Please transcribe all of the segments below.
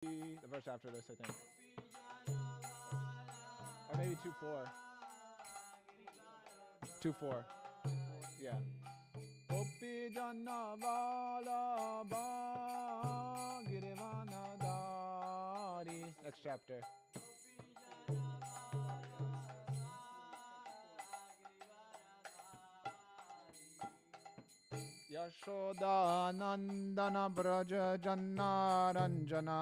The verse after this, I think. Or maybe 2-4. 2-4. Yeah. Gopi Jana Vala Ba Girivana Dari. Next chapter. Yashoda Nandana Braja Janna Ranjana.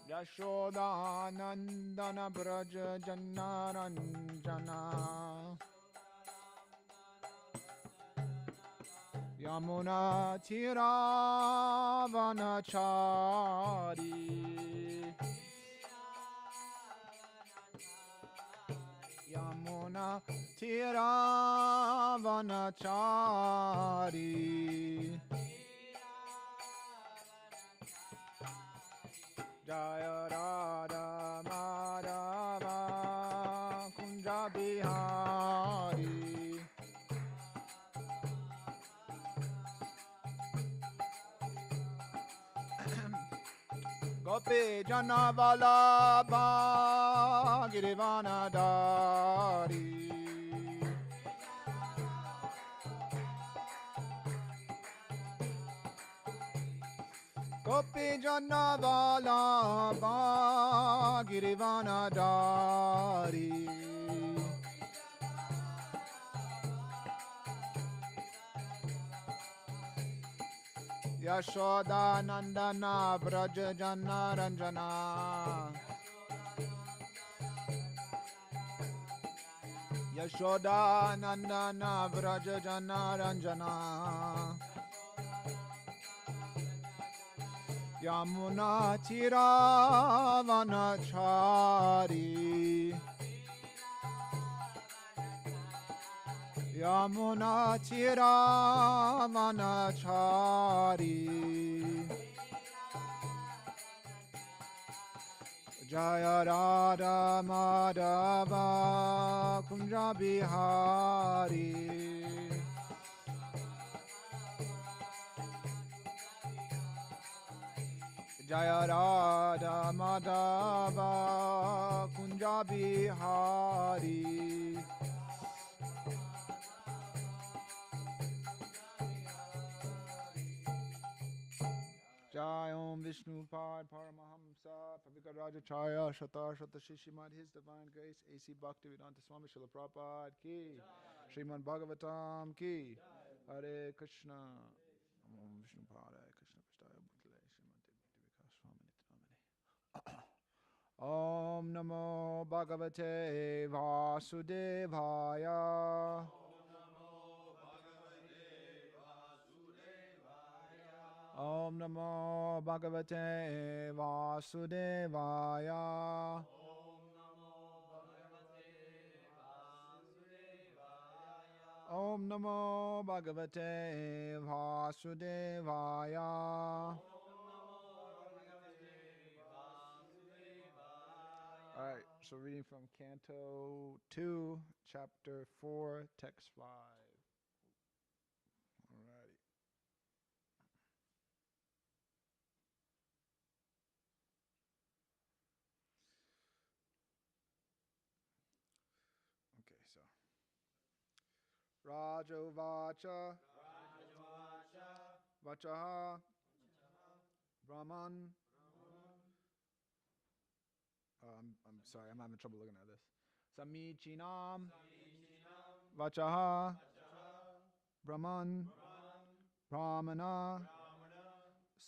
Yashoda Nandana Braja Janna Ranjana. Yamuna Tiravanachari. Yamuna Tiravanachari. Jaya Radha Madhava Kunja Bihari. Gopi Jana Vallabha Girivana Dari. Gopi Jana Vallabha Girivana Dari. Yashoda Nandana Braja Jana Ranjana. Yashoda Nandana Braja Jana Ranjana. Yamuna Tiravanachari. Yamuna Tiravanachari. Jaya Radha Madhava Kunja Bihari. Jaya Radha Madhava Kunja Bihari. Jai Om Vishnu Pad Paramahamsa Pavikarajacharya Shatar Shata Shishimad His Divine Grace A.C. Bhaktivedanta Swami Srila Prabhupada Ki Srimad Bhagavatam Ki Hare Krishna Om Vishnu Pad Hare Krishna Prasthaya Bhutale Srimad Bhaktivedanta Swami Nityanamani Om Namo Bhagavate Vasudevaya Om Namo Bhagavate Vasudevaya. Om Namo Bhagavate Vasudevaya. All right, so reading from Canto 2, Chapter 4, Text 5. All righty. Okay, so Rajovacha Vachaha Brahman. I'm sorry, I'm having trouble looking at this. Samichinam Vachaha Brahman Brahmana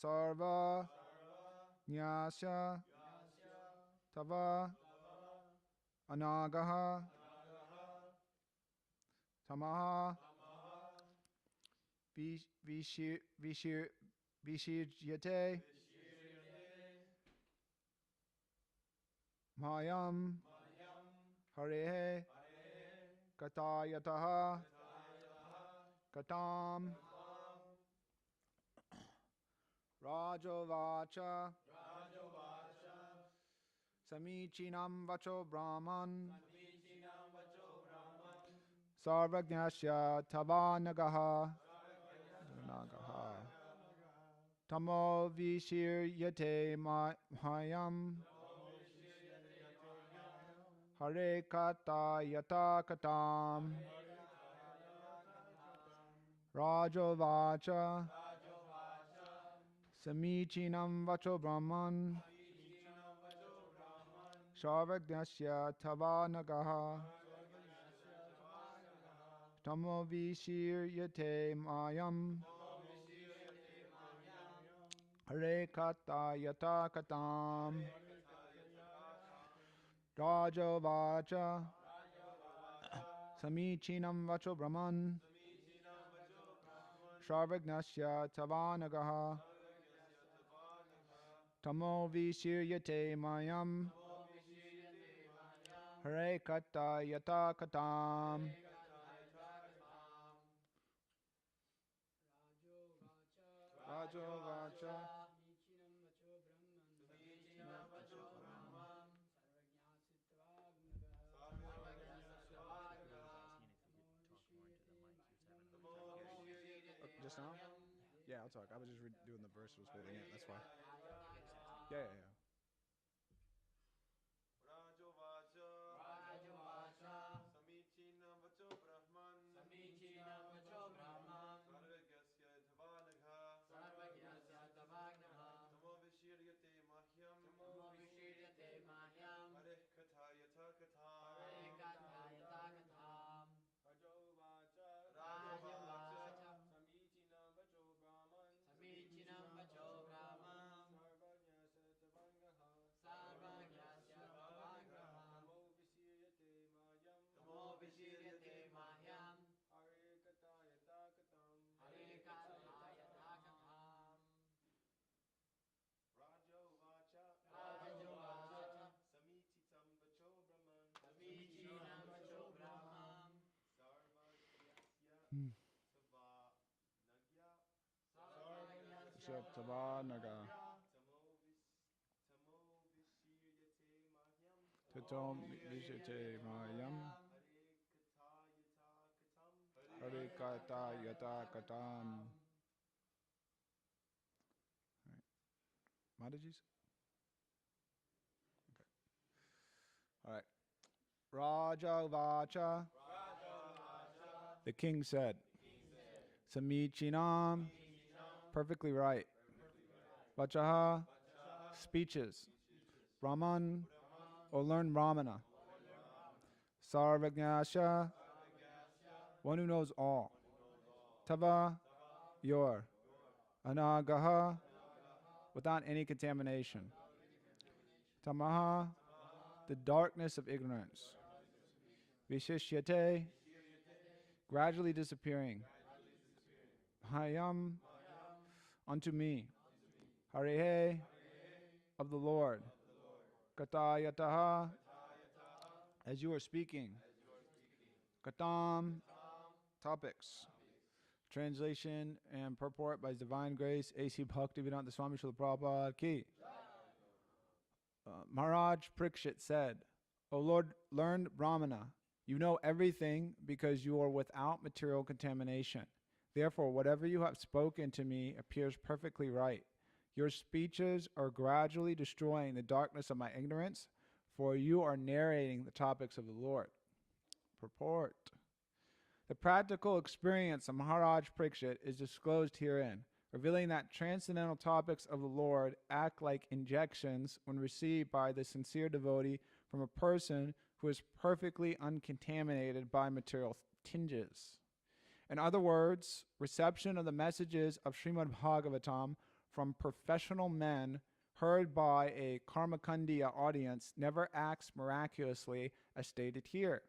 Sarva Nyasya Tava Anagaha Tamaha Vishirjyate Mayam Harehe Katayataha Katam Rajovacha Samichinam Vacho Brahman Sarvagnasya Tavanagaha nagaha. Tamo vishiryate mayam. Hare kata yata katam. Rajavacha. Samichinam vacho brahman. Sarvagnasya tava nagaha. Tamo vishiryate mayam. Hare kata yata katam. Rajavacha. Samichinam vacho brahman. Sarvagnasya tava nagaha. Tamo vishiryate mayam. Hare kata yata katam. Rajo vacha. Just now? Yeah, I'll talk. I was just doing the verse, was holding it. That's why. Yeah, yeah, yeah. Shatavanaga. Tatom Vishate Mayam. Hare Kata Yata Katam. Mataji's? Okay. All right. Raja Vacha. The king said. Samichinam. Perfectly right. Vachaha. Speeches. Brahman. Or learn Brahmana. Sarvagnasya. One who knows all. Tava. Your. Anagaha. Without any contamination. Tamaha. The darkness of ignorance. Vishishyate. Gradually disappearing. Hayam. Unto me. Harihe. Of the Lord. Katayataha. As you are speaking. Katam. Topics. Translation and purport by His Divine Grace, A.C. Bhaktivedanta Swami Srila Prabhupada Ki. Maharaj Parikshit said, O Lord, learned Brahmana, you know everything because you are without material contamination. Therefore, whatever you have spoken to me appears perfectly right. Your speeches are gradually destroying the darkness of my ignorance, for you are narrating the topics of the Lord. Purport. The practical experience of Maharaj Parikshit is disclosed herein, revealing that transcendental topics of the Lord act like injections when received by the sincere devotee from a person who is perfectly uncontaminated by material tinges. In other words, reception of the messages of Srimad Bhagavatam from professional men heard by a Karmakandiya audience never acts miraculously as stated here.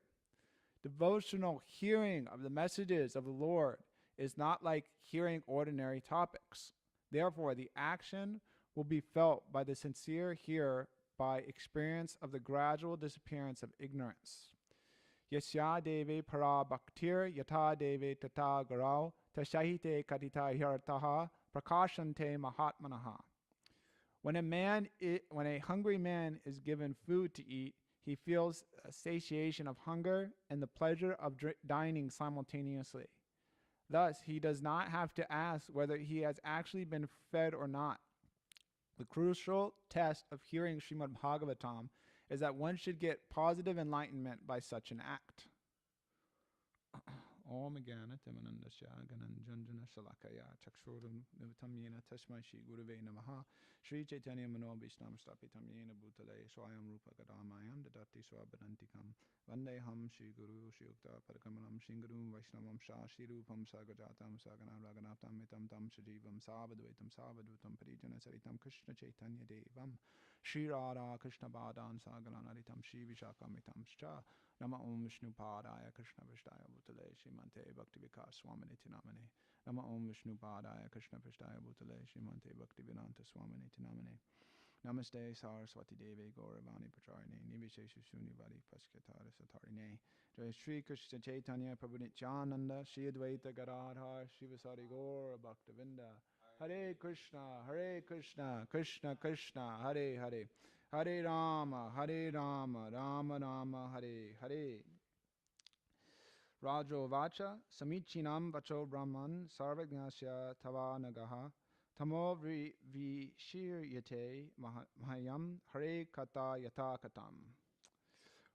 Devotional hearing of the messages of the Lord is not like hearing ordinary topics. Therefore, the action will be felt by the sincere hearer by experience of the gradual disappearance of ignorance. Yasya deve para bhaktir yata deve tata garau tashahite katita hirtaha prakashante mahatmanaha. When a hungry man is given food to eat, he feels a satiation of hunger and the pleasure of dining simultaneously. Thus, he does not have to ask whether he has actually been fed or not. The crucial test of hearing Srimad Bhagavatam is that one should get positive enlightenment by such an act. Om Gana Timanandasya Gananjanjana Shalakaya Chakshuram Nivatamyena Tasmai Shri Guruve Namaha Shri Chaitanya Mano Vishnam Stapitam Yena Bhutale Swayam Rupa Kadamayam Dadati Swabadantikam Vandeham Shri Guru Shri Yukta Parakamalam Shri Guru Vaishnavam Shah Shri Rupam Sagajatam Saganam Raganatam Mitam Tam Shajivam Savadvaitam Savadutam Parijana Saritam Krishna Chaitanya Devam Shri Radha Krishna Badan Sagalanaritam Shri Vishakamitam Shah Nama Om Vishnu Padaya Krishna Vishtaya Bhutale Shrimante Bhakti Vikas Swaminiti Namane Nama Om Vishnu Padaya Krishna Vishtaya Bhutale Shrimante Bhakti Vedanta Swaminiti Namane Namaste Saraswati Devi Gauravani Pacharine Nivisheshu Shunivari Paskatara Satarine Jai Shri Krishna Chaitanya Prabhu Nityananda Shri Advaita Gadadhar Shivasari Gaura Bhaktavinda Hare Krishna Krishna Krishna Hare Hare Hare Rama, Rama Rama, Hare Hare. Rajo Vacha, Samichinam Vacho Brahman, Sarvagnasya Tavanagaha, Tamo Vishiryate Mahayam, Hare Kata Yata Katam.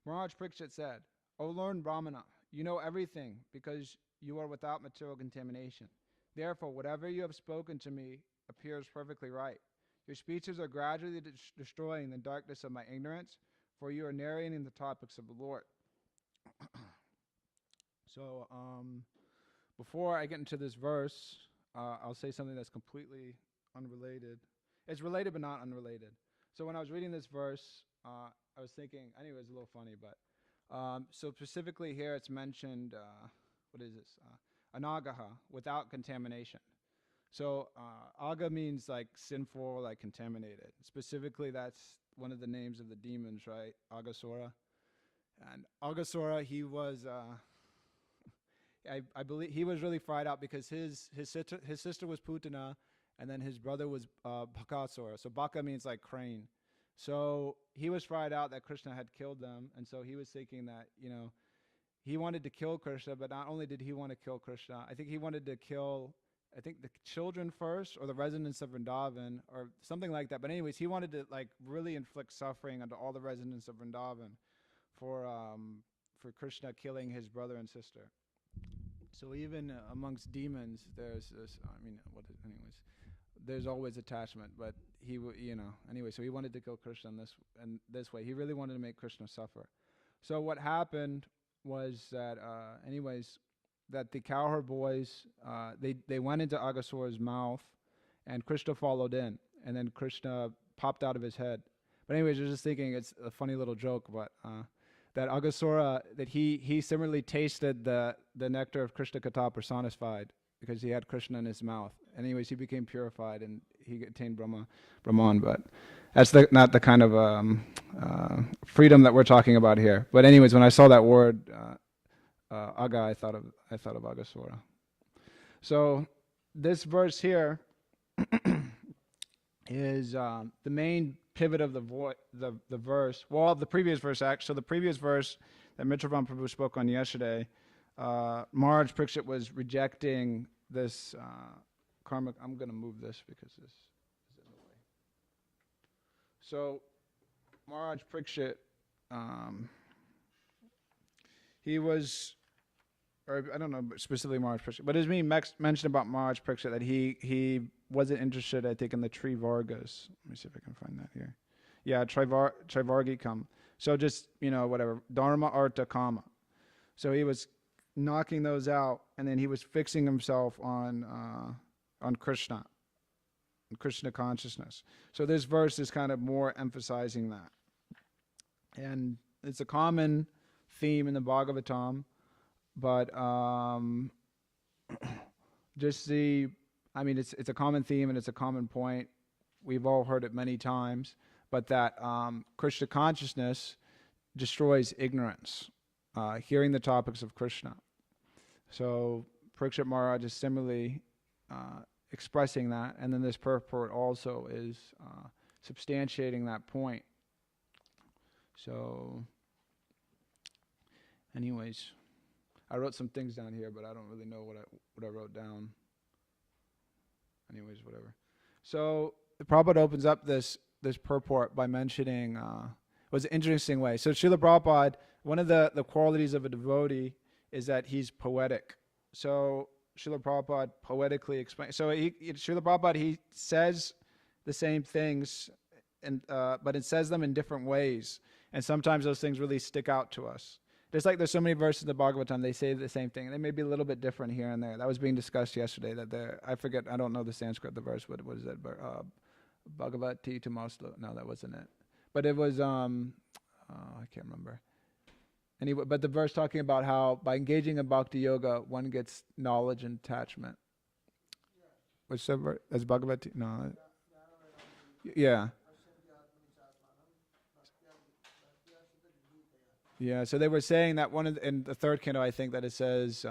Maharaj Parikshit said, O Lord Brahmana, you know everything because you are without material contamination. Therefore, whatever you have spoken to me appears perfectly right. Your speeches are gradually destroying the darkness of my ignorance, for you are narrating the topics of the Lord. So, before I get into this verse, I'll say something that's completely unrelated. It's related but not unrelated. So when I was reading this verse, I was thinking, anyway, it's a little funny, but so specifically here it's mentioned, what is this? Anagaha, without contamination. So aga means like sinful, like contaminated. Specifically, that's one of the names of the demons, right? Aghasura. And Aghasura, he was, I believe, he was really fried out because his sister was Putana, and then his brother was Bakasura. So Baka means like crane. So he was fried out that Krishna had killed them, and so he was thinking that, he wanted to kill Krishna, but not only did he want to kill Krishna, I think he wanted to kill the children first, or the residents of Vrindavan, or something like that. But anyways, he wanted to like really inflict suffering onto all the residents of Vrindavan for Krishna killing his brother and sister. So even amongst demons, there's this. Anyways, there's always attachment. But he, anyway. So he wanted to kill Krishna in this way. He really wanted to make Krishna suffer. So what happened was that, that the cowherd boys, they went into Aghasura's mouth, and Krishna followed in, and then Krishna popped out of his head. But anyways, I was just thinking, it's a funny little joke, but that Aghasura, that he similarly tasted the nectar of Krishna Katha personified, because he had Krishna in his mouth. Anyways, he became purified, and he attained Brahman, but that's not the kind of freedom that we're talking about here. But anyways, when I saw that word, Aga, I thought of Aghasura. So this verse here is the main pivot of the verse. Well, the previous verse, actually. So the previous verse that Mitravan Prabhu spoke on yesterday, Maharaj Parikshit was rejecting this karma. I'm going to move this because this is in the way. So Maharaj Parikshit, he was, or I don't know specifically Maharaj Parikshit, but it's being mentioned about Maharaj Parikshit that he wasn't interested, I think, in the Trivargas. Let me see if I can find that here. Yeah, Trivargikam. So just, whatever, Dharma, Artha, Kama. So he was knocking those out, and then he was fixing himself on Krishna, Krishna consciousness. So this verse is kind of more emphasizing that. And it's a common theme in the Bhagavatam, but it's a common theme and it's a common point. We've all heard it many times, but that Krishna consciousness destroys ignorance, hearing the topics of Krishna. So Parikshit Maharaj is similarly expressing that, and then this purport also is substantiating that point. So anyways, I wrote some things down here, but I don't really know what I wrote down. Anyways, whatever. So the Prabhupada opens up this purport by mentioning was an interesting way. So Srila Prabhupada, one of the qualities of a devotee is that he's poetic. So Srila Prabhupada poetically explains. So Srila Prabhupada, he says the same things, but it says them in different ways. And sometimes those things really stick out to us. Just like there's so many verses in the Bhagavatam, they say the same thing. They may be a little bit different here and there. That was being discussed yesterday. I forget, I don't know the Sanskrit, the verse, what is that? Bhagavati Tamaslo. No, that wasn't it. But it was, I can't remember. Anyway, but the verse talking about how by engaging in bhakti yoga, one gets knowledge and attachment. Which verse? That's Bhagavati? No. Yeah. Yeah, so they were saying that in the third canto, I think that it says,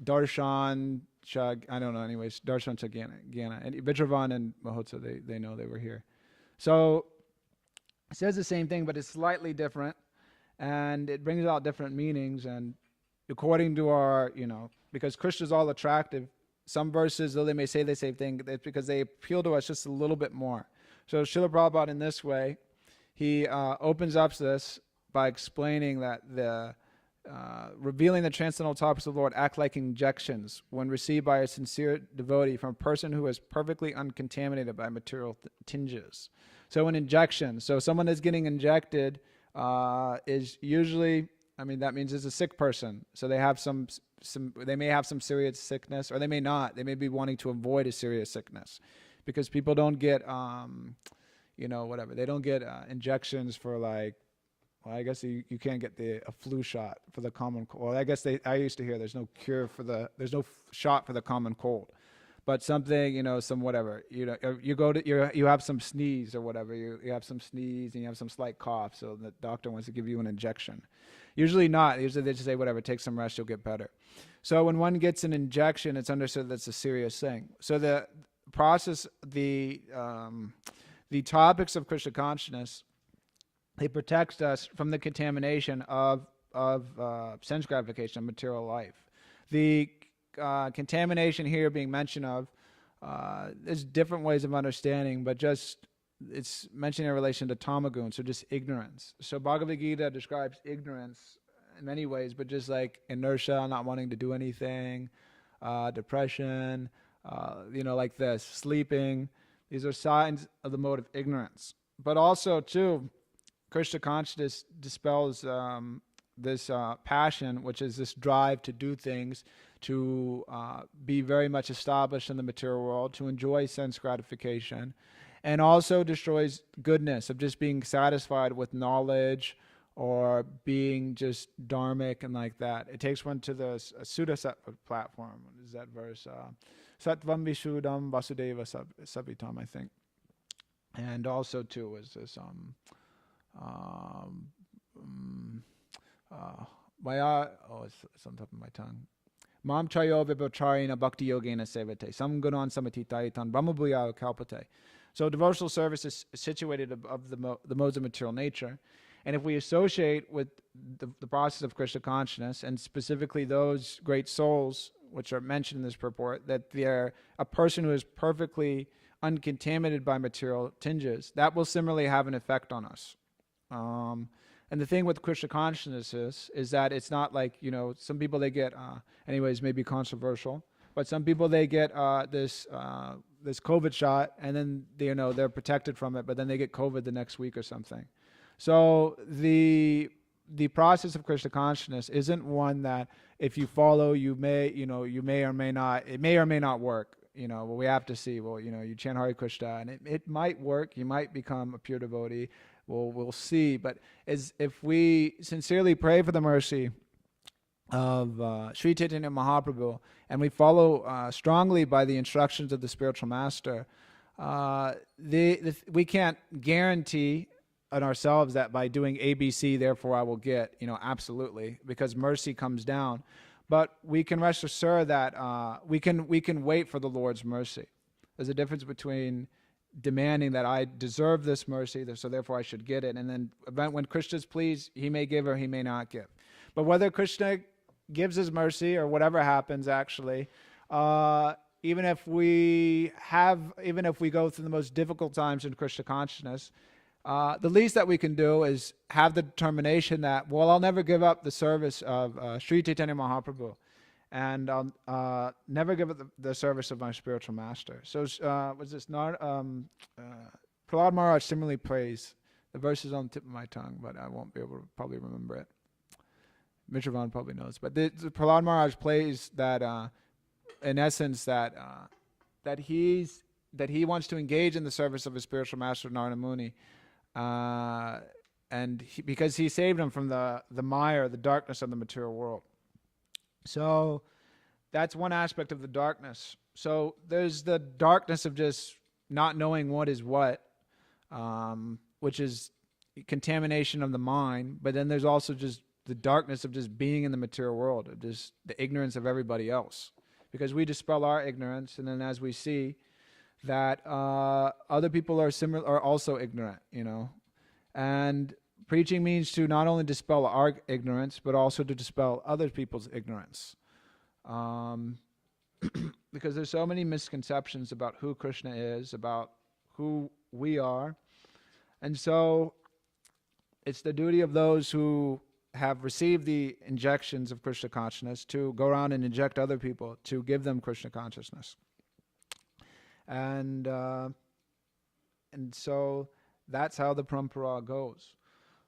Darshan, I don't know, anyways, Darshan cha Gyana. And Vitravan and Mahotsa, they know they were here. So it says the same thing, but it's slightly different. And it brings out different meanings. And according to our, because Krishna is all attractive, some verses, though they may say the same thing, it's because they appeal to us just a little bit more. So Srila Prabhupada, in this way, he opens up this by explaining that revealing the transcendental topics of the Lord act like injections when received by a sincere devotee from a person who is perfectly uncontaminated by material tinges. So an injection, so someone that's getting injected is usually, that means it's a sick person. So they have they may have some serious sickness, or they may not. They may be wanting to avoid a serious sickness, because people don't get, whatever. They don't get injections for well, I guess you can't get a flu shot for the common cold. Well, I guess I used to hear there's no shot for the common cold, but something, some whatever, you have some sneeze or whatever, you have some sneeze and you have some slight cough, so the doctor wants to give you an injection. Usually not. Usually they just say, whatever, take some rest, you'll get better. So when one gets an injection, it's understood that's a serious thing. So the process, the topics of Krishna consciousness, they protect us from the contamination of sense gratification of material life. The contamination here being mentioned of, there's different ways of understanding, but just it's mentioned in relation to tamagun, so just ignorance. So Bhagavad Gita describes ignorance in many ways, but just like inertia, not wanting to do anything, depression, like this, sleeping. These are signs of the mode of ignorance. But also, too, Krishna consciousness dispels this passion, which is this drive to do things, to be very much established in the material world, to enjoy sense gratification, and also destroys goodness of just being satisfied with knowledge or being just dharmic and like that. It takes one to the Sudha Sattva platform. What is that verse? Sattvam Vishudam Vasudeva Savitam, I think. And also, too, was this... it's on top of my tongue. Mam chayo vibhacharina bhakti yogena sevate samgunan samatitaitan brahmabhuya kalpate. So devotional service is situated above the modes of material nature. And if we associate with the process of Krishna consciousness, and specifically those great souls which are mentioned in this purport, that they're a person who is perfectly uncontaminated by material tinges, that will similarly have an effect on us. And the thing with Krishna consciousness is that it's not like, some people they get, maybe controversial, but some people they get this COVID shot, and then they're protected from it, but then they get COVID the next week or something. So the process of Krishna consciousness isn't one that if you follow, you may or may not, it may or may not work. We have to see. You chant Hare Krishna, and it might work. You might become a pure devotee. We'll see. But if we sincerely pray for the mercy of Sri Chaitanya Mahaprabhu, and we follow strongly by the instructions of the spiritual master, we can't guarantee on ourselves that by doing ABC, therefore I will get, absolutely, because mercy comes down. But we can rest assured that we can wait for the Lord's mercy. There's a difference between demanding that I deserve this mercy, so therefore I should get it, and then when Krishna's pleased, he may give or he may not give. But whether Krishna gives his mercy or whatever happens actually, even if we go through the most difficult times in Krishna consciousness, the least that we can do is have the determination that, well, I'll never give up the service of Sri Chaitanya Mahaprabhu, and I'll never give up the service of my spiritual master. So was this not Prahlad Maharaj similarly prays, the verse is on the tip of my tongue, but I won't be able to probably remember it. Mitravan probably knows, but the Prahlad Maharaj plays that in essence that he wants to engage in the service of his spiritual master Narada Muni, because he saved him from the mire, the darkness of the material world. So that's one aspect of the darkness. So there's the darkness of just not knowing what is what, which is contamination of the mind. But then there's also just the darkness of just being in the material world, of just the ignorance of everybody else. Because we dispel our ignorance, and then as we see that other people are also ignorant, and preaching means to not only dispel our ignorance, but also to dispel other people's ignorance. Because there's so many misconceptions about who Krishna is, about who we are. And so it's the duty of those who have received the injections of Krishna consciousness to go around and inject other people, to give them Krishna consciousness. And so that's how the parampara goes.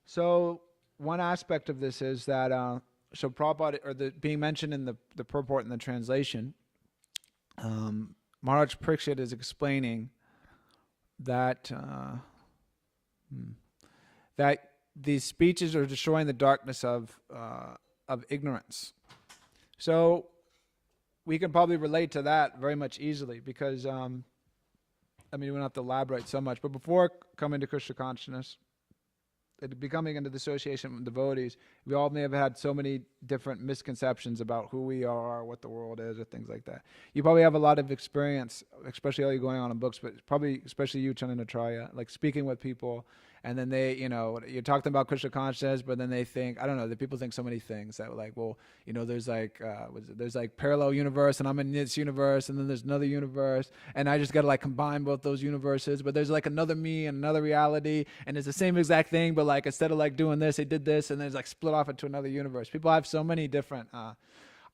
So one aspect of this is that so Prabhupada, or being mentioned in the purport and the translation, Maharaj Parikshit is explaining that that these speeches are destroying the darkness of ignorance. So we can probably relate to that very much easily, because we don't have to elaborate so much. But before coming to Krishna consciousness, becoming into the association with devotees, we all may have had so many different misconceptions about who we are, what the world is, or things like that. You probably have a lot of experience, especially all you going on in books, but probably especially you, Chandanacharya, like speaking with people, and then they, you're talking about Krishna consciousness, but then they think, I don't know, the people think so many things that like, well, there's like, there's like parallel universe, and I'm in this universe, and then there's another universe, and I just got to like combine both those universes, but there's like another me and another reality, and it's the same exact thing, but like instead of like doing this, they did this, and then it's like split off into another universe. People have so many different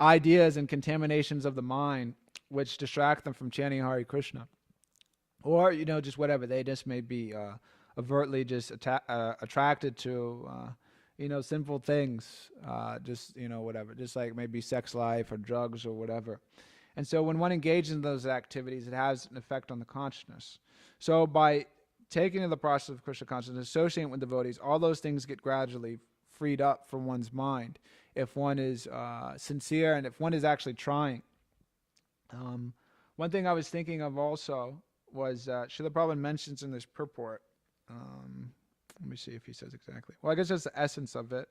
ideas and contaminations of the mind, which distract them from chanting Hare Krishna, or just whatever. They just may be overtly just attracted to sinful things, just whatever, just like maybe sex life or drugs or whatever. And so when one engages in those activities, it has an effect on the consciousness. So by taking the process of Krishna consciousness, associating with devotees, all those things get gradually freed up from one's mind if one is sincere and if one is actually trying. One thing I was thinking of also was Srila Prabhupada mentions in this purport. Let me see if he says exactly. Well, I guess that's the essence of it.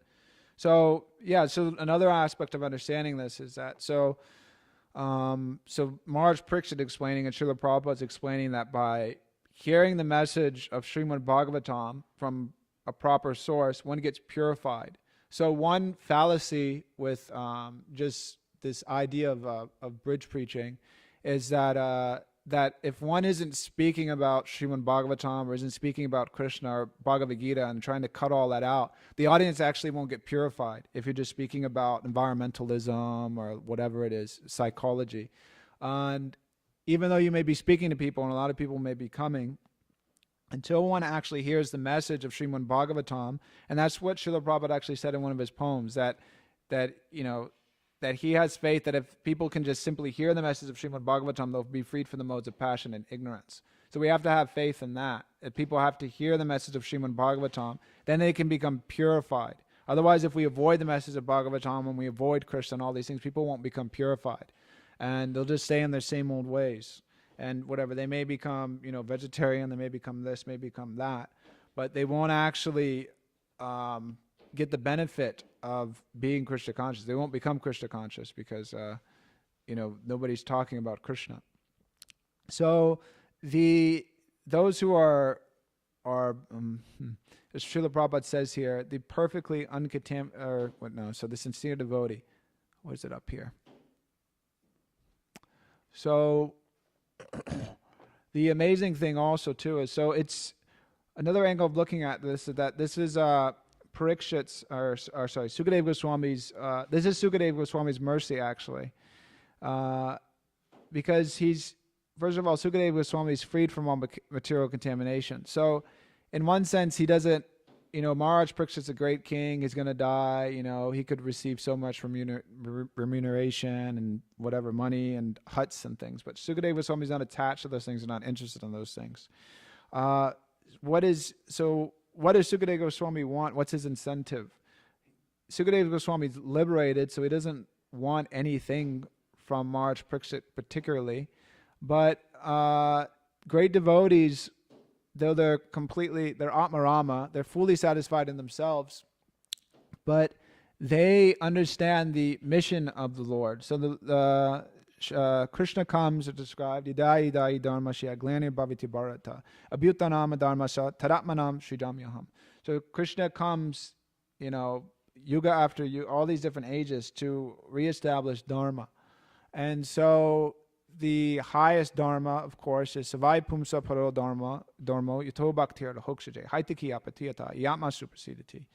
So yeah, so another aspect of understanding this is that so Maharaj Parikshit explaining, and Srila Prabhupada is explaining that by hearing the message of Srimad Bhagavatam from a proper source, one gets purified. So one fallacy with just this idea of bridge preaching is that that if one isn't speaking about Srimad Bhagavatam or isn't speaking about Krishna or Bhagavad Gita and trying to cut all that out, the audience actually won't get purified if you're just speaking about environmentalism or whatever it is, psychology. And even though you may be speaking to people, and a lot of people may be coming, until one actually hears the message of Srimad Bhagavatam, and that's what Srila Prabhupada actually said in one of his poems, that he has faith that if people can just simply hear the message of Srimad Bhagavatam, they'll be freed from the modes of passion and ignorance. So we have to have faith in that. If people have to hear the message of Srimad Bhagavatam, then they can become purified. Otherwise, if we avoid the message of Bhagavatam and we avoid Krishna and all these things, people won't become purified. And they'll just stay in their same old ways. And whatever, they may become, vegetarian, they may become this, may become that. But they won't actually get the benefit of being Krishna conscious. They won't become Krishna conscious because nobody's talking about Krishna. So those who are as Srila Prabhupada says here, the perfectly uncontaminated, so the sincere devotee. what is it up here? So the amazing thing also too is, so it's another angle of looking at this is that this is Parikshit's, or sorry, Sukadeva Goswami's, this is Sukadeva Goswami's mercy actually. Because he's, first of all, Sukadeva Goswami is freed from all material contamination. So in one sense, he doesn't, Maharaj Parikshit's a great king, he's going to die, he could receive so much remuneration and whatever, money and huts and things. But Sukadeva Goswami is not attached to those things, and not interested in those things. What does Sukadeva Goswami want? What's his incentive? Sukadeva Goswami is liberated, so he doesn't want anything from Maharaj Parikshit particularly. But great devotees, though they're Atmarama, they're fully satisfied in themselves, but they understand the mission of the Lord. So the Krishna comes to describe Idai Idai Dharma Shya Glani Bhaviti Bharata Abhyutanama Dharma Sa Tadatmanam Sridhamyaham. So Krishna comes, yuga after yuga, all these different ages, to reestablish Dharma. And so the highest Dharma, of course, is Savai Pumsa Paro Dharma, Dharmo, Yato Bhaktir Hokshaje, Haitaki Apatiyata, Yatma Suprasidati.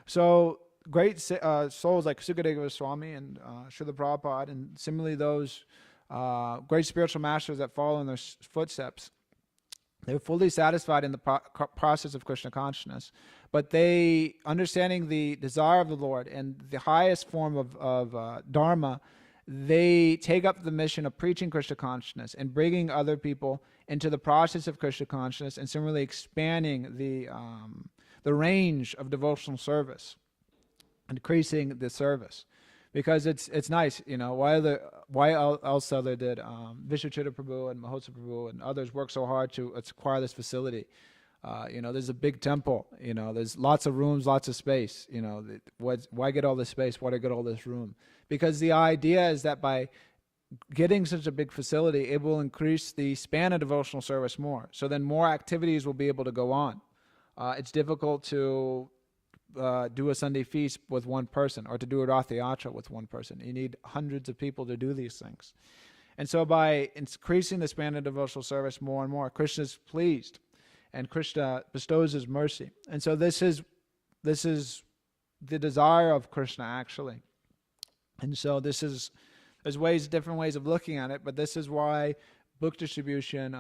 So great souls like Sukadeva Goswami and Srila Prabhupada, and similarly those great spiritual masters that follow in their footsteps, they're fully satisfied in the process of Krishna consciousness, but they, understanding the desire of the Lord and the highest form of Dharma, they take up the mission of preaching Krishna consciousness and bringing other people into the process of Krishna consciousness, and similarly expanding the range of devotional service, increasing the service. Because it's nice, why else other did Vishwachitra Prabhu and Mahotsa Prabhu and others work so hard to acquire this facility? There's a big temple, there's lots of rooms, lots of space, why get all this space? Why do I get all this room? Because the idea is that by getting such a big facility, it will increase the span of devotional service more. So then more activities will be able to go on. It's difficult to do a Sunday feast with one person, or to do a Rath Yatra with one person. You need hundreds of people to do these things. And so by increasing the span of devotional service more and more, Krishna is pleased, and Krishna bestows his mercy. And so this is the desire of Krishna actually. And so there's different ways of looking at it, but this is why book distribution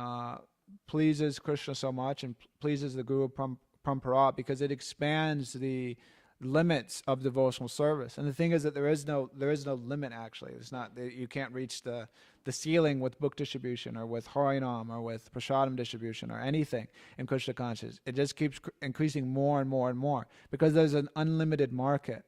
pleases Krishna so much and pleases the Guru Parampara, because it expands the limits of devotional service. And the thing is that there is no limit actually. It's not, you can't reach the ceiling with book distribution or with Harinam or with Prasadam distribution or anything in Krishna consciousness. It just keeps increasing more and more and more, because there's an unlimited market.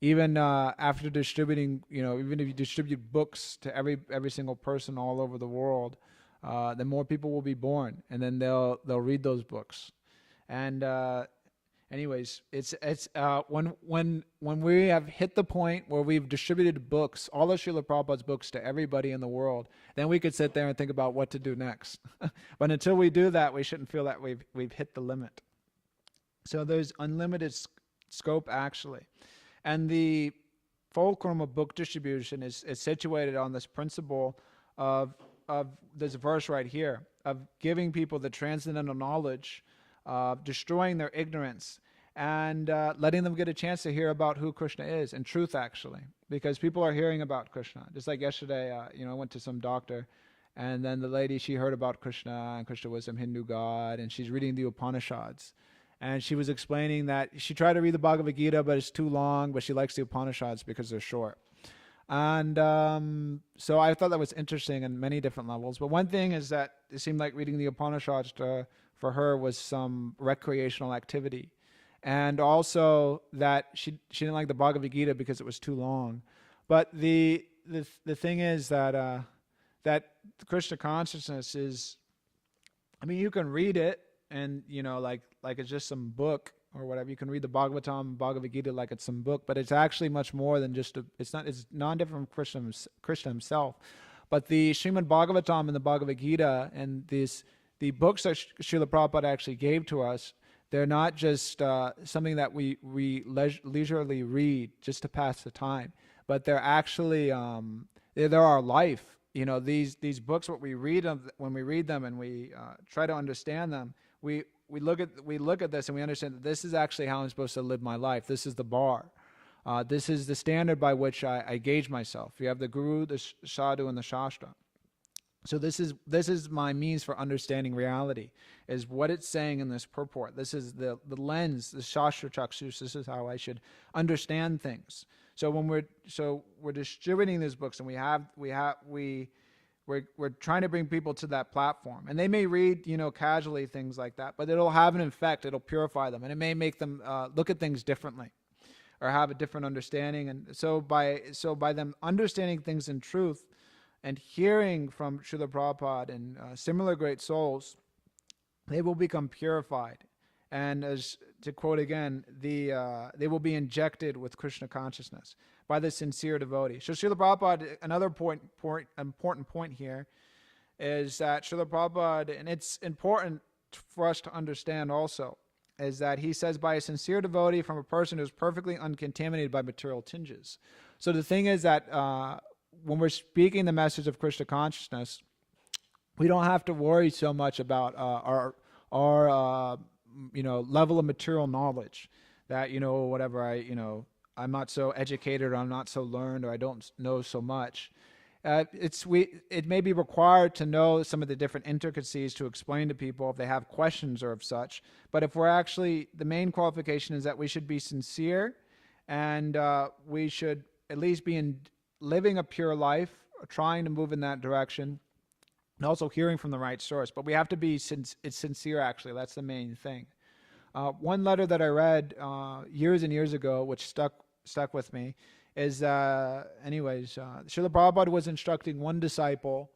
Even after distributing, even if you distribute books to every single person all over the world, then more people will be born, and then they'll read those books. And anyways, it's when we have hit the point where we've distributed books, all of Srila Prabhupada's books, to everybody in the world, then we could sit there and think about what to do next. But until we do that, we shouldn't feel that we've hit the limit. So there's unlimited scope actually. And the fulcrum of book distribution is situated on this principle of this verse right here, of giving people the transcendental knowledge, destroying their ignorance, and letting them get a chance to hear about who Krishna is, and truth actually. Because people are hearing about Krishna. Just like yesterday, I went to some doctor, and then the lady, she heard about Krishna, and Krishna was some Hindu god, and she's reading the Upanishads. And she was explaining that she tried to read the Bhagavad Gita, but it's too long, but she likes the Upanishads because they're short. And so I thought that was interesting in many different levels. But one thing is that it seemed like reading the Upanishads for her was some recreational activity. And also that she didn't like the Bhagavad Gita because it was too long. But the thing is that Krishna consciousness is, you can read it, and like it's just some book or whatever. You can read the Bhagavatam, Bhagavad Gita like it's some book, but it's actually much more than just it's non-different from Krishna himself. But the Srimad Bhagavatam and the Bhagavad Gita and the books that Srila Prabhupada actually gave to us, they're not just something that we leisurely read just to pass the time, but they're actually they're our life. You know, these books, what we read when we read them and we try to understand them, we look at this and we understand that this is actually how I'm supposed to live my life. This is the bar. This is the standard by which I gauge myself. You have the Guru, the Sadhu, and the Shastra. So this is my means for understanding reality, is what it's saying in this purport. This is the lens, the Shastra Chakshus. This is how I should understand things. So when we're distributing these books, and we're trying to bring people to that platform, and they may read, you know, casually things like that, but it'll have an effect. It'll purify them, and it may make them look at things differently, or have a different understanding. And so by them understanding things in truth, and hearing from Srila Prabhupada and similar great souls, they will become purified. And as to quote again, they will be injected with Krishna consciousness by the sincere devotee. So Srila Prabhupada, another important point here, is that Srila Prabhupada, and it's important for us to understand also, is that he says by a sincere devotee from a person who is perfectly uncontaminated by material tinges. So the thing is that when we're speaking the message of Krishna consciousness, we don't have to worry so much about our level of material knowledge. That, whatever, I'm not so educated, or I'm not so learned, or I don't know so much. It may be required to know some of the different intricacies to explain to people if they have questions or of such. But if we're actually, the main qualification is that we should be sincere, and we should at least be living a pure life, trying to move in that direction, and also hearing from the right source. But we have to be sincere, actually. That's the main thing. One letter that I read years and years ago, which stuck with me, is, Srila Prabhupada was instructing one disciple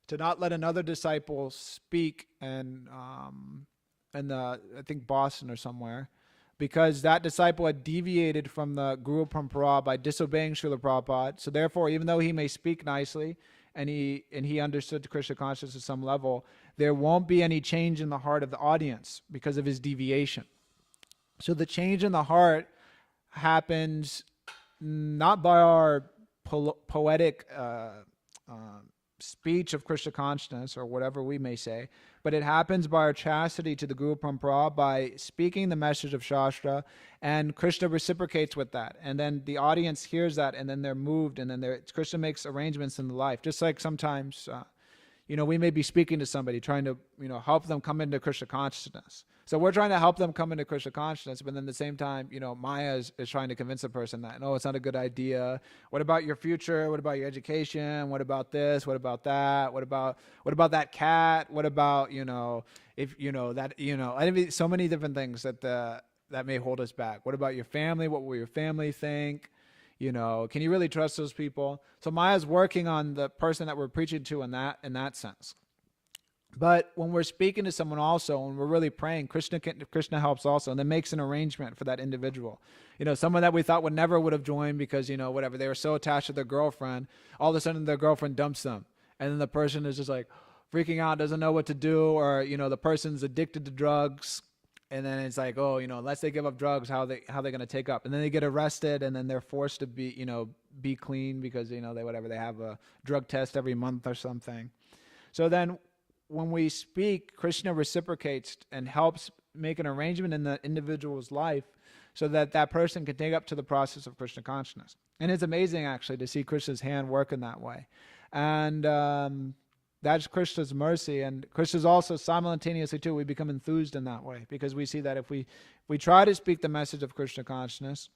to not let another disciple speak in I think Boston or somewhere, because that disciple had deviated from the Guru Parampara by disobeying Srila Prabhupada. So therefore, even though he may speak nicely, and he understood Krishna consciousness at some level, there won't be any change in the heart of the audience because of his deviation. So the change in the heart happens not by our poetic speech of Krishna consciousness, or whatever we may say, but it happens by our chastity to the Guru Parampara, by speaking the message of Shastra, and Krishna reciprocates with that. And then the audience hears that, and then they're moved, and then Krishna makes arrangements in the life. Just like sometimes, we may be speaking to somebody, trying to, help them come into Krishna consciousness. So we're trying to help them come into Krishna consciousness, but then at the same time, Maya is trying to convince a person that, no, it's not a good idea. What about your future? What about your education? What about this? What about that? What about that cat? What about, so many different things that may hold us back. What about your family? What will your family think? Can you really trust those people? So Maya's working on the person that we're preaching to in that sense. But when we're speaking to someone also, and we're really praying, Krishna helps also, and then makes an arrangement for that individual. Someone that we thought would have joined because, they were so attached to their girlfriend, all of a sudden their girlfriend dumps them. And then the person is just like freaking out, doesn't know what to do, or, the person's addicted to drugs. And then it's like, unless they give up drugs, how they going to take up? And then they get arrested, and then they're forced to be clean because, they have a drug test every month or something. So then when we speak, Krishna reciprocates and helps make an arrangement in the individual's life so that that person can take up to the process of Krishna consciousness. And it's amazing, actually, to see Krishna's hand work in that way. And that's Krishna's mercy. And Krishna's also simultaneously, too, we become enthused in that way, because we see that if we try to speak the message of Krishna consciousness,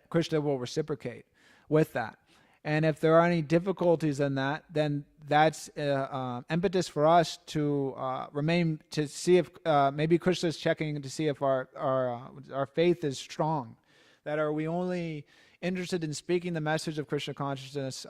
Krishna will reciprocate with that. And if there are any difficulties in that, then that's impetus for us to remain, to see if maybe Krishna is checking to see if our faith is strong. That are we only interested in speaking the message of Krishna consciousness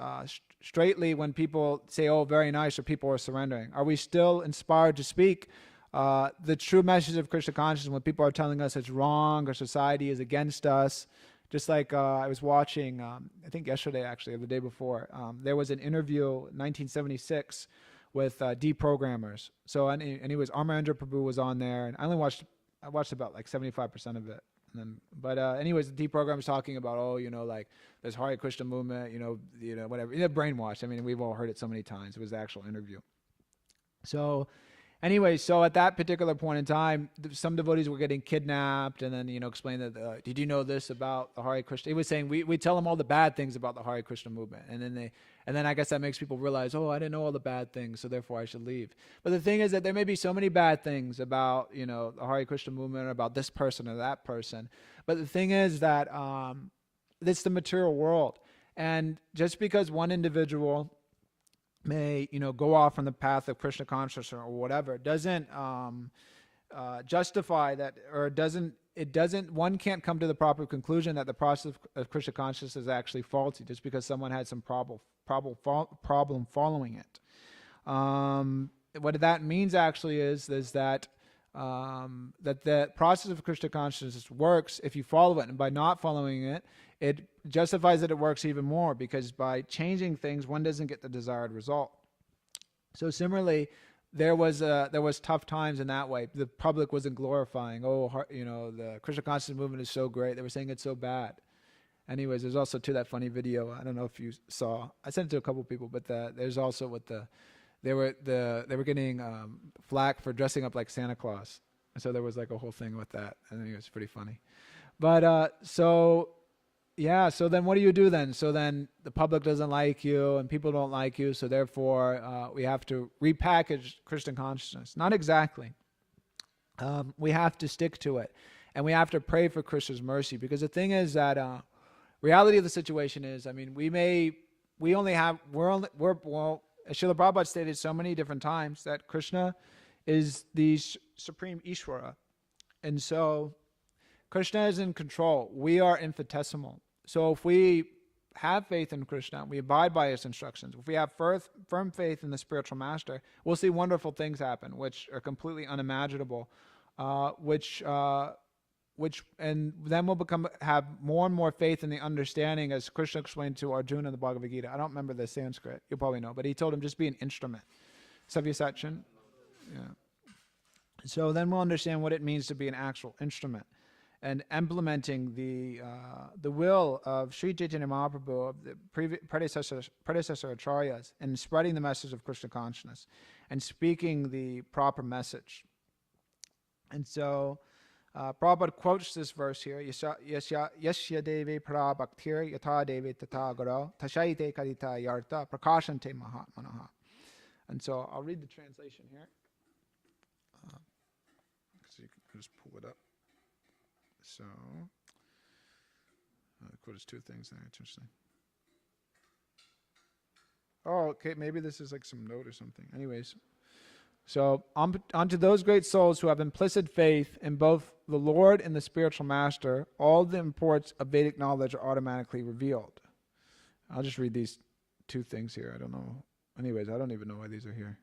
straightly when people say, "Oh, very nice," or people are surrendering? Are we still inspired to speak the true message of Krishna consciousness when people are telling us it's wrong or society is against us? Just like I was watching, I think yesterday actually, or the day before, there was an interview in 1976 with deprogrammers. So, and he was, Amarendra Prabhu was on there, and I watched about like 75% of it. But anyways, the program is talking about, like this Hare Krishna movement, whatever, brainwashed. I mean, we've all heard it so many times. It was the actual interview. So anyway, so at that particular point in time, some devotees were getting kidnapped, and then, explained that, did you know this about the Hare Krishna? He was saying, we tell them all the bad things about the Hare Krishna movement. And then I guess that makes people realize, I didn't know all the bad things, so therefore I should leave. But the thing is that there may be so many bad things about, the Hare Krishna movement, or about this person or that person. But the thing is that it's the material world. And just because one individual may, go off on the path of Krishna consciousness or whatever, doesn't justify that, or one can't come to the proper conclusion that the process of Krishna consciousness is actually faulty just because someone had some problem following it. What that means actually is that that the process of Krishna consciousness works if you follow it, and by not following it, it justifies that it works even more, because by changing things, one doesn't get the desired result. So similarly, there was tough times in that way. The public wasn't glorifying, the Krishna consciousness movement is so great. They were saying it's so bad. Anyways, there's also that funny video. I don't know if you saw. I sent it to a couple people, but there's also they were getting flack for dressing up like Santa Claus. So there was like a whole thing with that. I think it was pretty funny. But so then what do you do then? So then the public doesn't like you and people don't like you, so therefore we have to repackage Krishna consciousness. Not exactly. We have to stick to it, and we have to pray for Krishna's mercy, because the thing is that reality of the situation is, I mean, as Srila Prabhupada stated so many different times, that Krishna is the supreme Ishvara, and so Krishna is in control. We are infinitesimal. So if we have faith in Krishna, we abide by his instructions, if we have firm faith in the spiritual master, we'll see wonderful things happen, which are completely unimaginable, and then we'll have more and more faith in the understanding, as Krishna explained to Arjuna in the Bhagavad Gita. I don't remember the Sanskrit. You probably know, but he told him, just be an instrument. Savyasachin. Yeah. So then we'll understand what it means to be an actual instrument, and implementing the will of Sri Chaitanya Mahaprabhu, of the predecessor acharyas, and spreading the message of Krishna consciousness and speaking the proper message. And so Prabhupada quotes this verse here: Yasya devi para bhaktir yatha devi tata garo tashaite karita yarta prakashante mahatmanaha. And so I'll read the translation here. So you can just pull it up. So, quotes two things there. Interesting. Oh, okay. Maybe this is like some note or something. Anyways, so onto those great souls who have implicit faith in both the Lord and the spiritual master, all the imports of Vedic knowledge are automatically revealed. I'll just read these two things here. I don't know. Anyways, I don't even know why these are here.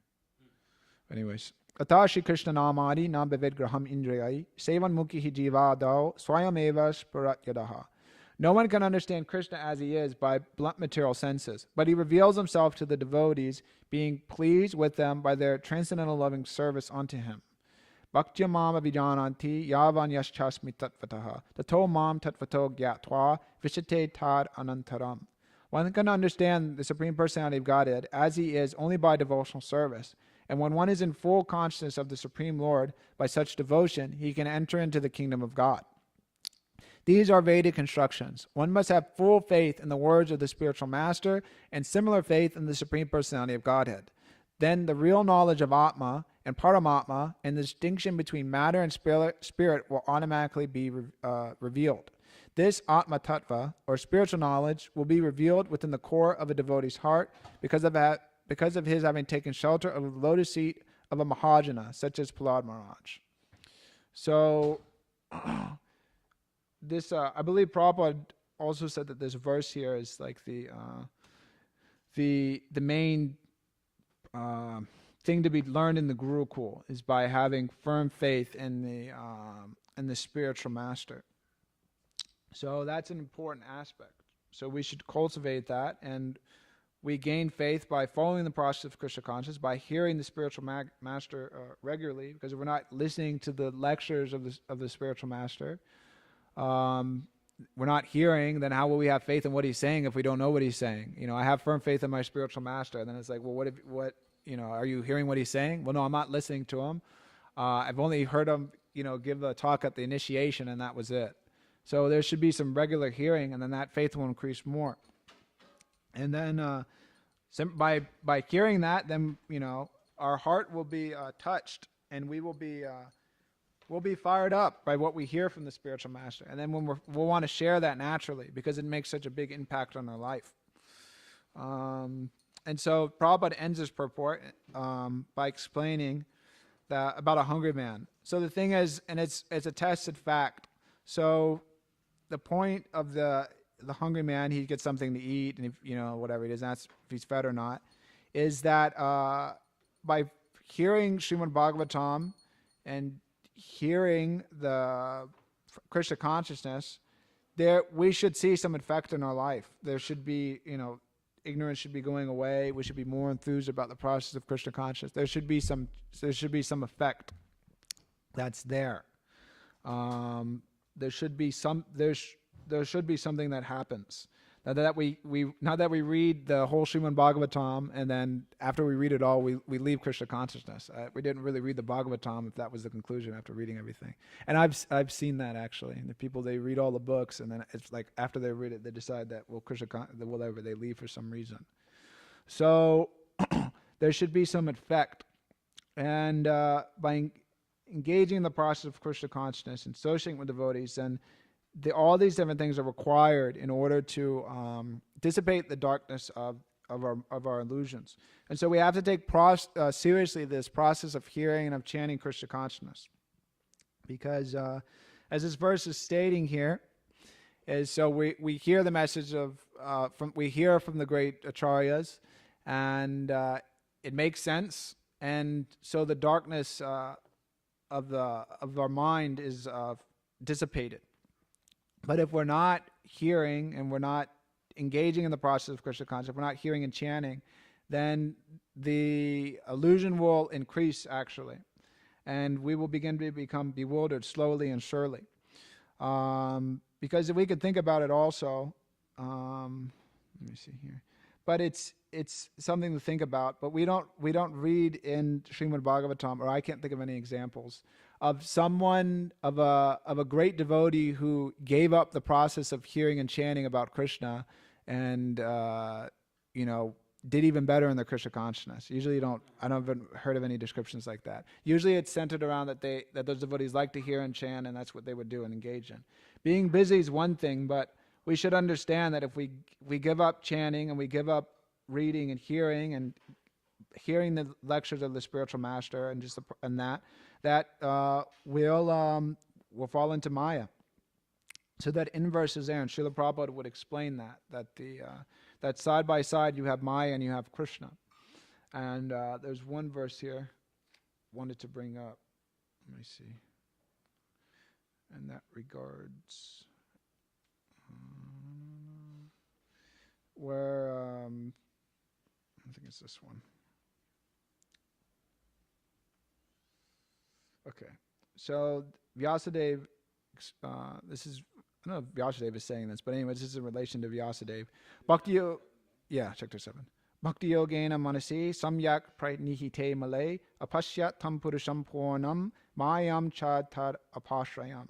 Anyways. Atashi Krishna namadi na beved graham indriyai sevan mukhi jiva dao swayameva sparat yadaha. No one can understand Krishna as he is by blunt material senses, but he reveals himself to the devotees, being pleased with them by their transcendental loving service unto him. Bhaktya mama vijananti yavan yaschasmi tatvataha tato mam tatvato gyatva vishate tad anantaram. One can understand the Supreme Personality of Godhead as he is only by devotional service. And when one is in full consciousness of the Supreme Lord by such devotion, he can enter into the kingdom of God. These are Vedic instructions. One must have full faith in the words of the spiritual master and similar faith in the Supreme Personality of Godhead. Then the real knowledge of Atma and Paramatma and the distinction between matter and spirit will automatically be revealed. This Atma Tattva, or spiritual knowledge, will be revealed within the core of a devotee's heart because of his having taken shelter of the lotus seat of a Mahajana, such as Prahlad Maharaj. So, this, I believe Prabhupada also said that this verse here is like the main thing to be learned in the Gurukul, is by having firm faith in the spiritual master. So that's an important aspect. So we should cultivate that, and we gain faith by following the process of Krishna consciousness, by hearing the spiritual master regularly, because if we're not listening to the lectures of the spiritual master, we're not hearing, then how will we have faith in what he's saying if we don't know what he's saying? I have firm faith in my spiritual master. And then it's like, well, are you hearing what he's saying? Well, no, I'm not listening to him. I've only heard him, give a talk at the initiation, and that was it. So there should be some regular hearing, and then that faith will increase more. And then by hearing that, then, our heart will be touched, and we will be we'll be fired up by what we hear from the spiritual master. And then we'll want to share that naturally because it makes such a big impact on our life. And so Prabhupada ends his purport by explaining about a hungry man. So the thing is, and it's a tested fact. So the point of the hungry man, he gets something to eat, and if, whatever it is, that's if he's fed or not, is that by hearing Srimad Bhagavatam and hearing the Krishna consciousness, we should see some effect in our life. There should be, ignorance should be going away. We should be more enthused about the process of Krishna consciousness. There should be some effect that's there. There should be something that happens. Now that we read the whole Srimad Bhagavatam, and then after we read it all, we leave Krishna consciousness. We didn't really read the Bhagavatam if that was the conclusion after reading everything. And I've seen that actually. The people, they read all the books, and then it's like after they read it, they decide that whatever, they leave for some reason. So there should be some effect, and by engaging in the process of Krishna consciousness and associating with devotees, then all these different things are required in order to dissipate the darkness of our illusions. And so we have to take seriously this process of hearing and of chanting Krishna consciousness. Because as this verse is stating here, is so we hear the message we hear from the great acharyas, and it makes sense. And so the darkness of our mind is dissipated. But if we're not hearing and we're not engaging in the process of Krishna consciousness, we're not hearing and chanting, then the illusion will increase actually. And we will begin to become bewildered slowly and surely. Because if we could think about it also, let me see here. But it's something to think about. But we don't read in Srimad Bhagavatam, or I can't think of any examples of someone of a great devotee who gave up the process of hearing and chanting about Krishna, and did even better in the Krishna consciousness. Usually, I haven't heard of any descriptions like that. Usually, it's centered around that those devotees like to hear and chant, and that's what they would do and engage in. Being busy is one thing, but we should understand that if we give up chanting and we give up reading and hearing the lectures of the spiritual master and we'll fall into Maya. So that inverse is there, and Srila Prabhupada would explain that side by side you have Maya and you have Krishna. And there's one verse here I wanted to bring up. Let me see. And that regards where I think it's this one. Okay, so Vyasadeva, this is, I don't know if Vyasadeva is saying this, but anyway, this is in relation to Vyasadeva. Chapter 7. Bhakti yogena manasi samyak pranihite malay apasyat tam purusham purnam mayam chad apashrayam.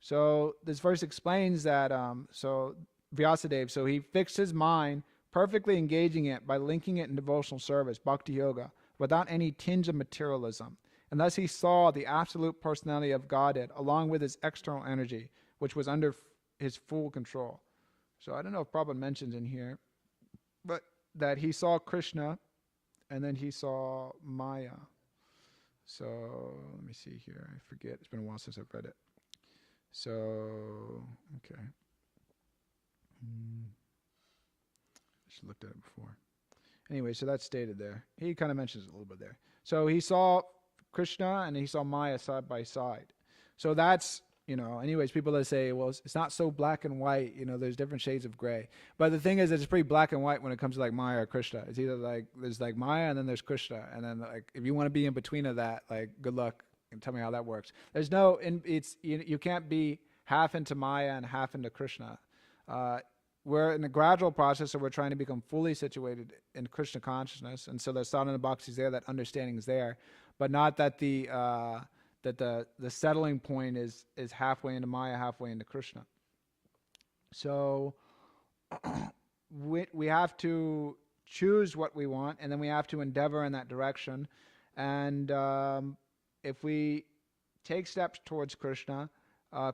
So this verse explains that, so Vyasadeva, so he fixed his mind, perfectly engaging it by linking it in devotional service, bhakti yoga, without any tinge of materialism. And thus he saw the absolute personality of Godhead along with his external energy, which was under his full control. So I don't know if Prabhupada mentions in here, but that he saw Krishna and then he saw Maya. So let me see here. I forget. It's been a while since I've read it. So, okay. I should have looked at it before. Anyway, so that's stated there. He kind of mentions it a little bit there. So he saw Krishna and he saw Maya side by side. So that's, anyways, people that say, well, it's not so black and white, there's different shades of gray. But the thing is, it's pretty black and white when it comes to like Maya or Krishna. It's either like, there's like Maya and then there's Krishna. And then like, if you want to be in between of that, like, good luck and tell me how that works. There's no, you can't be half into Maya and half into Krishna. We're in a gradual process, so we're trying to become fully situated in Krishna consciousness, and so there's sadhana bhakti's there, that understanding is there, but not that the settling point is halfway into Maya, halfway into Krishna. So we have to choose what we want, and then we have to endeavor in that direction. And if we take steps towards Krishna,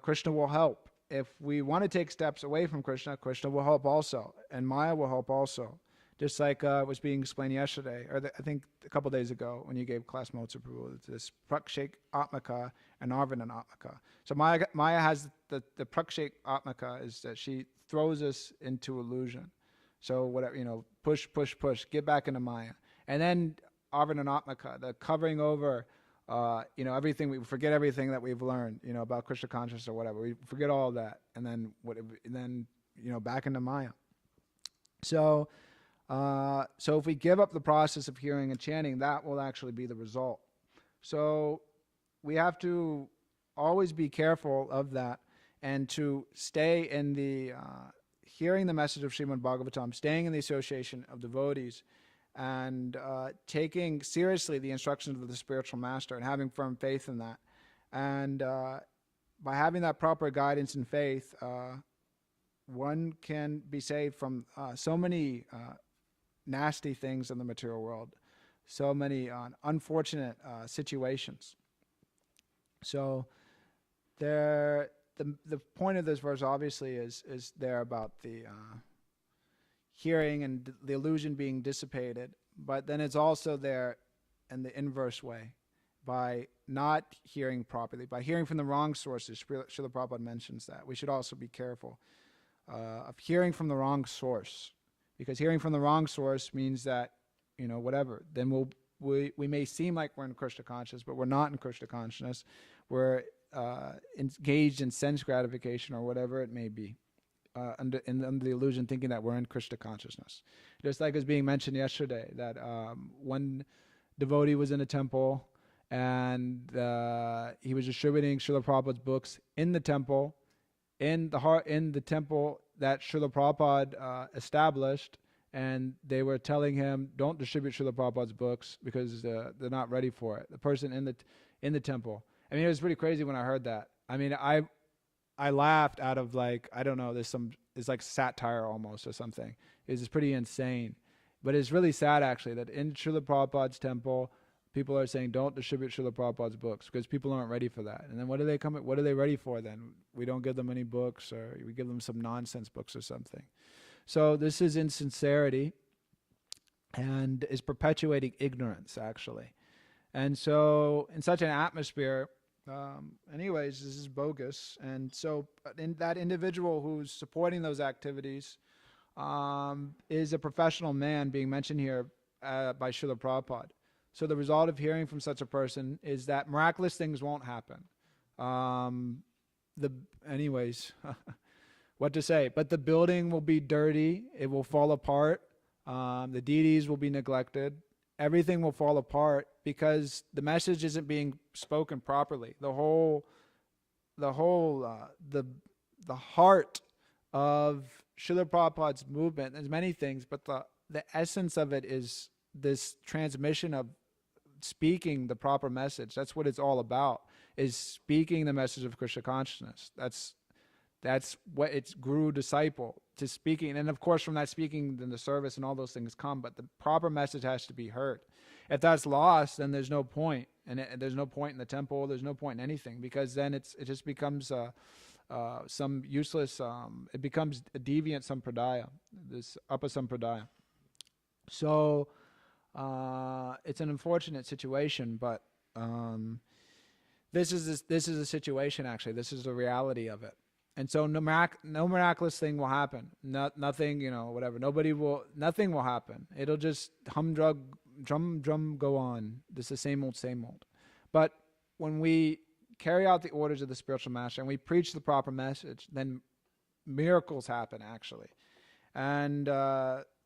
Krishna will help. If we want to take steps away from Krishna, Krishna will help also, and Maya will help also. Just like was being explained yesterday, or I think a couple days ago when you gave class notes, Prabhu, this prakshik atmaka and arvana atmaka. So Maya has the prakshik atmaka is that she throws us into illusion. So whatever, push, get back into Maya. And then arvana atmaka, the covering over, everything, we forget everything that we've learned, about Krishna consciousness or whatever. We forget all of that, and then back into Maya. So if we give up the process of hearing and chanting, that will actually be the result. So we have to always be careful of that, and to stay in the hearing the message of Srimad Bhagavatam, staying in the association of devotees, and taking seriously the instructions of the spiritual master and having firm faith in that. And by having that proper guidance and faith, one can be saved from so many nasty things in the material world, so many unfortunate situations. So the point of this verse obviously is there about the hearing and the illusion being dissipated, but then it's also there in the inverse way, by not hearing properly, by hearing from the wrong sources. Srila Prabhupada mentions that we should also be careful of hearing from the wrong source, because hearing from the wrong source means that whatever, then we may seem like we're in Krishna consciousness, but we're not in Krishna consciousness. We're engaged in sense gratification or whatever it may be. Under the illusion, thinking that we're in Krishna consciousness. Just like was being mentioned yesterday, that one devotee was in a temple, and he was distributing Srila Prabhupada's books in the temple, in the temple that Srila Prabhupada established, and they were telling him, don't distribute Srila Prabhupada's books because they're not ready for it. The person in the temple. I mean, it was pretty crazy when I heard that. I mean, I laughed out of I don't know, it's like satire almost or something. It's pretty insane. But it's really sad actually that in Srila Prabhupada's temple, people are saying don't distribute Srila Prabhupada's books because people aren't ready for that. And then what are they ready for then? We don't give them any books, or we give them some nonsense books or something. So this is insincerity and is perpetuating ignorance actually. And so in such an atmosphere, anyways, this is bogus. And so in that individual who's supporting those activities is a professional man being mentioned here by Srila Prabhupada. So the result of hearing from such a person is that miraculous things won't happen. What to say? But the building will be dirty. It will fall apart. The deities will be neglected. Everything will fall apart because the message isn't being spoken properly. The heart of Srila Prabhupada's movement, there's many things, but the essence of it is this transmission of speaking the proper message. That's what it's all about, is speaking the message of Krishna consciousness. That's what it's guru disciple to speaking. And of course from that speaking, then the service and all those things come, but the proper message has to be heard. If that's lost, then there's no point. And there's no point in the temple, there's no point in anything, because then it just becomes some useless, it becomes a deviant sampradaya, this upasampradaya. So it's an unfortunate situation, but this is a situation actually. This is the reality of it. And so no miraculous thing will happen. Nothing, whatever. Nothing will happen. It'll just drum go on. This is the same old. But when we carry out the orders of the spiritual master and we preach the proper message, then miracles happen actually. And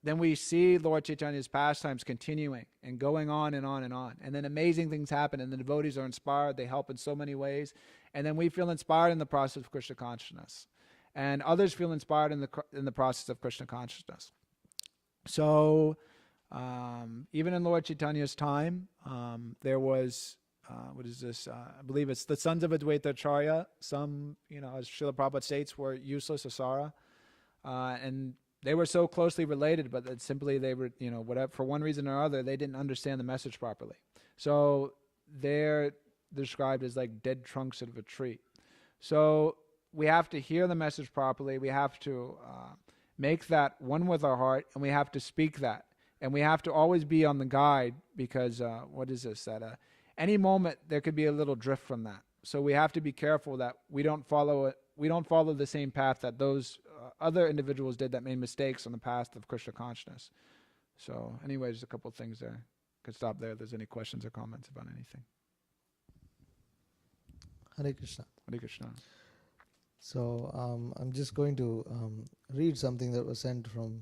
then we see Lord Chaitanya's pastimes continuing and going on and on and on. And then amazing things happen, and the devotees are inspired. They help in so many ways. And then we feel inspired in the process of Krishna consciousness. And others feel inspired in the process of Krishna consciousness. So even in Lord Chaitanya's time, there was, what is this? I believe it's the sons of Advaita Acharya. Some, as Srila Prabhupada states, were useless, asara. And they were so closely related, but that simply they were, whatever, for one reason or other, they didn't understand the message properly. So they're described as like dead trunks of a tree. So we have to hear the message properly. We have to make that one with our heart, and we have to speak that. And we have to always be on the guide, because what is this? That any moment there could be a little drift from that. So we have to be careful that we don't follow it. We don't follow the same path that those other individuals did that made mistakes on the path of Krishna consciousness. So anyway, just a couple of things there. Could stop there if there's any questions or comments about anything. Hare Krishna. Hare Krishna. So I'm just going to read something that was sent from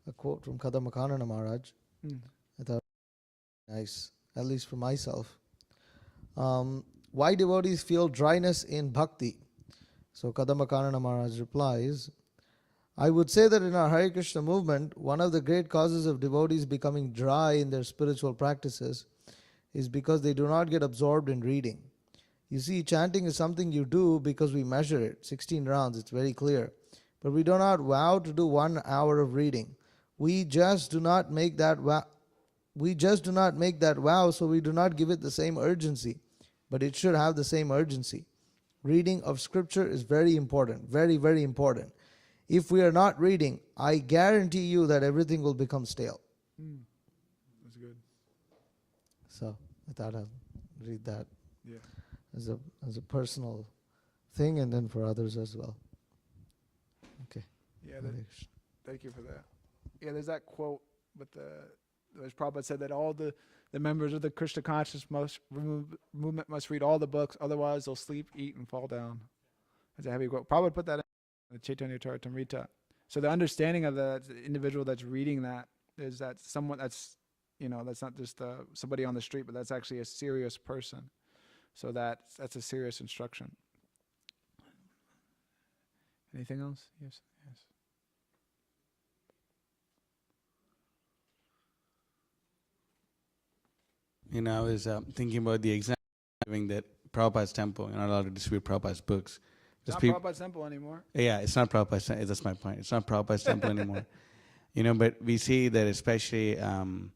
a quote from Kadamakanana Maharaj. I thought nice, at least for myself. Why devotees feel dryness in bhakti? So Kadamakanana Maharaj replies, I would say that in our Hare Krishna movement, one of the great causes of devotees becoming dry in their spiritual practices is because they do not get absorbed in reading. You see, chanting is something you do because we measure it, 16 rounds, it's very clear. But we do not vow to do 1 hour of reading. We just do not make that vow. So we do not give it the same urgency. But it should have the same urgency. Reading of scripture is very important, very, very important. If we are not reading, I guarantee you that everything will become stale. That's good. So I thought I'd read that as a personal thing, and then for others as well. Okay. Yeah, thank you for that. Yeah, there's that quote, but as Prabhupada said, that all the members of the Krishna consciousness movement must read all the books, otherwise they'll sleep, eat, and fall down. That's a heavy quote. Prabhupada put that in the Chaitanya Charitamrita. So the understanding of the individual that's reading that is that someone that's, that's not just somebody on the street, but that's actually a serious person. So that's a serious instruction. Anything else? Yes. I was thinking about the example giving that Prabhupada's temple, you're not allowed to distribute Prabhupada's books. It's not Prabhupada's temple anymore. Yeah, it's not Prabhupada's temple. That's my point. It's not Prabhupada's temple anymore. But we see that especially when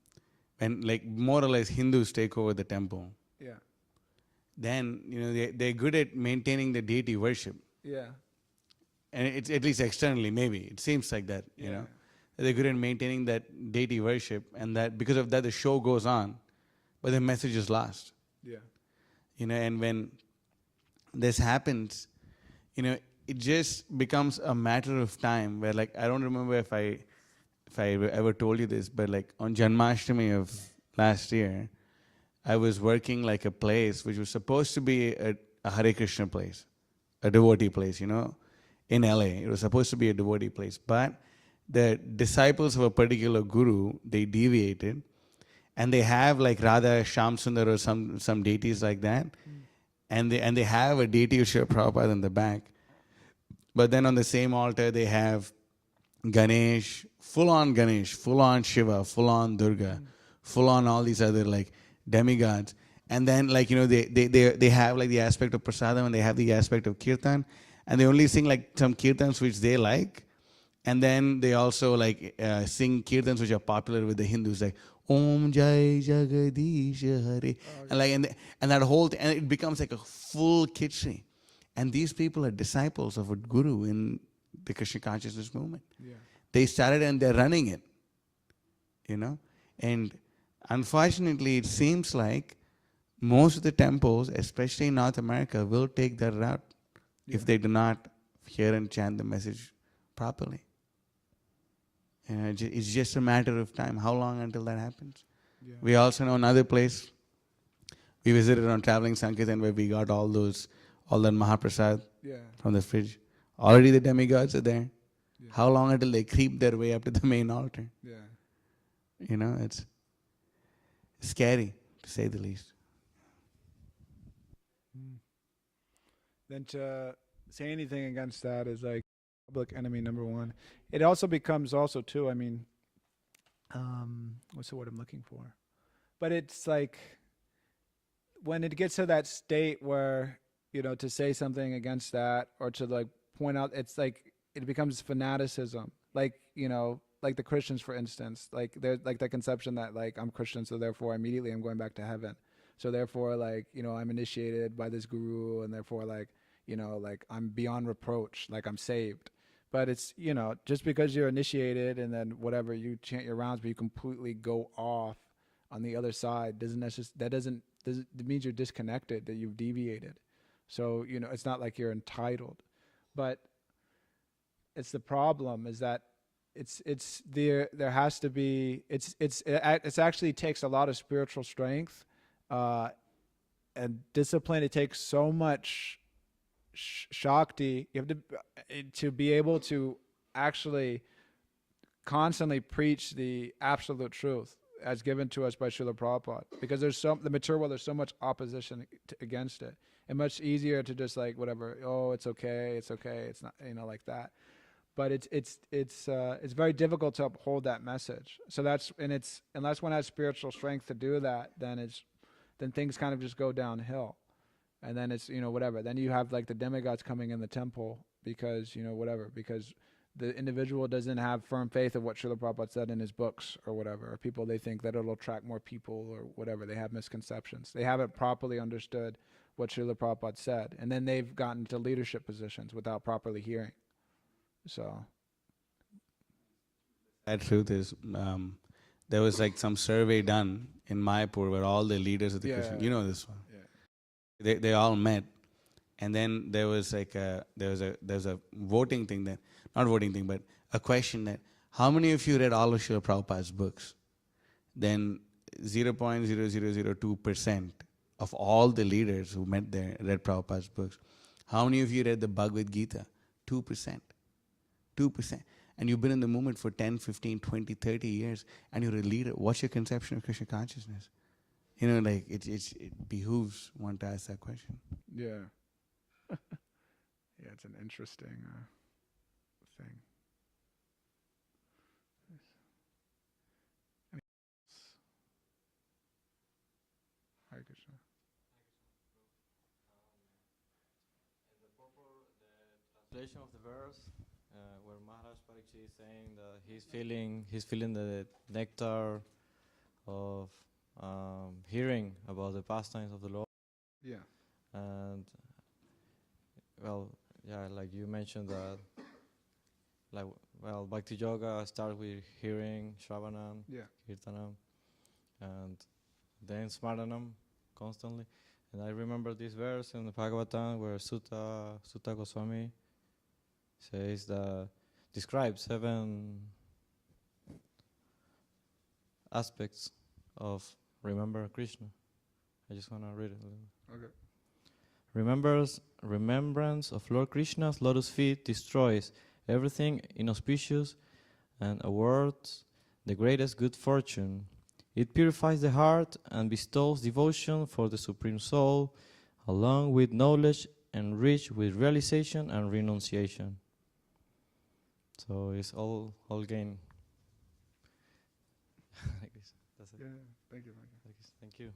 like more or less Hindus take over the temple. Yeah. Then, they're good at maintaining the deity worship. Yeah. And it's at least externally, maybe. It seems like that, They're good at maintaining that deity worship, and that because of that the show goes on, but the message is lost. Yeah. And when this happens, it just becomes a matter of time where, like, I don't remember if I ever told you this, but like on Janmashtami of last year, I was working like a place which was supposed to be a Hare Krishna place, a devotee place, in LA. It was supposed to be a devotee place. But the disciples of a particular guru, they deviated, and they have like Radha Shamsundar or some deities like that. And they have a deity of Srila Prabhupada in the back. But then on the same altar, they have Ganesh, full-on Shiva, full-on Durga, full-on all these other like demigods. And then like, they have like the aspect of prasadam, and they have the aspect of kirtan. And they only sing like some kirtans which they like. And then they also like sing kirtans which are popular with the Hindus, like Om Jai Jagadish Hare. And that whole thing, and it becomes like a full kitschy. And these people are disciples of a guru in the Krishna consciousness movement. Yeah. They started and they're running it, And unfortunately, it seems like most of the temples, especially in North America, will take that route if they do not hear and chant the message properly. It's just a matter of time. How long until that happens? Yeah. We also know another place. We visited on Traveling Sankirtan where we got all that Mahaprasad from the fridge. Already the demigods are there. Yeah. How long until they creep their way up to the main altar? Yeah. You know, it's scary to say the least. Then to say anything against that is like public enemy number one. It also becomes also too, I mean, what's the word I'm looking for? But it's like when it gets to that state where, to say something against that or to like point out, it's like it becomes fanaticism. Like, like the Christians, for instance, like there's like the conception that like I'm Christian, so therefore immediately I'm going back to heaven. So therefore, like, I'm initiated by this guru, and therefore, like, like I'm beyond reproach, like I'm saved. But it's, just because you're initiated and then whatever, you chant your rounds, but you completely go off on the other side, it means you're disconnected, that you've deviated. So, it's not like you're entitled. But it's the problem is that there has to be, it's actually takes a lot of spiritual strength and discipline. It takes so much shakti. You have to be able to actually constantly preach the absolute truth as given to us by Srila Prabhupada, because the material world, there's so much opposition against it, and much easier to just like whatever, oh, it's okay, it's not, like that. But it's very difficult to uphold that message. So it's unless one has spiritual strength to do that, then things kind of just go downhill. And then it's, whatever. Then you have like the demigods coming in the temple because, whatever, because the individual doesn't have firm faith of what Srila Prabhupada said in his books or whatever. Or people, they think that it'll attract more people or whatever. They have misconceptions. They haven't properly understood what Srila Prabhupada said. And then they've gotten to leadership positions without properly hearing. So. That truth is, there was like some survey done in Mayapur where all the leaders of the Christian, this one. Yeah. They all met, and then there was like there's a voting thing that, not voting thing, but a question that how many of you read all of Srila Prabhupada's books? Then 0.0002% of all the leaders who met there read Prabhupada's books. How many of you read the Bhagavad Gita? 2%. 2%. And you've been in the movement for 10, 15, 20, 30 years, and you're a leader. What's your conception of Krishna consciousness? Like it behooves one to ask that question. Yeah. Yeah, it's an interesting thing. Hare Krishna. Translation of the verse where Maharaj Parikshit is saying that he's feeling the nectar of hearing about the pastimes of the Lord. Yeah. And well, yeah, like you mentioned that, like, well, Bhakti Yoga starts with hearing, Shravanam, Kirtanam, and then Smaranam constantly. And I remember this verse in the Bhagavatam where Sutta Goswami says that, describes 7 aspects of remember Krishna. I just want to read it a little. Okay. Remembrance of Lord Krishna's lotus feet destroys everything inauspicious and awards the greatest good fortune. It purifies the heart and bestows devotion for the Supreme Soul, along with knowledge enriched with realization and renunciation. So it's all gain. Like this. That's it. Yeah. Thank you. Thank you.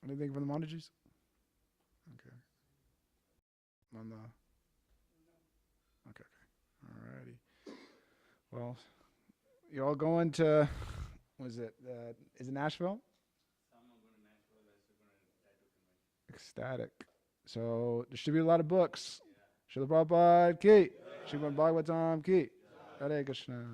Anything from the Montages? Okay. On the. Okay. Alrighty. Well, you all going to? Was it? Is it Nashville? Ecstatic. So distribute a lot of books. Srila Prabhupada ki. Srimad Bhagavatam ki. Hare Krishna.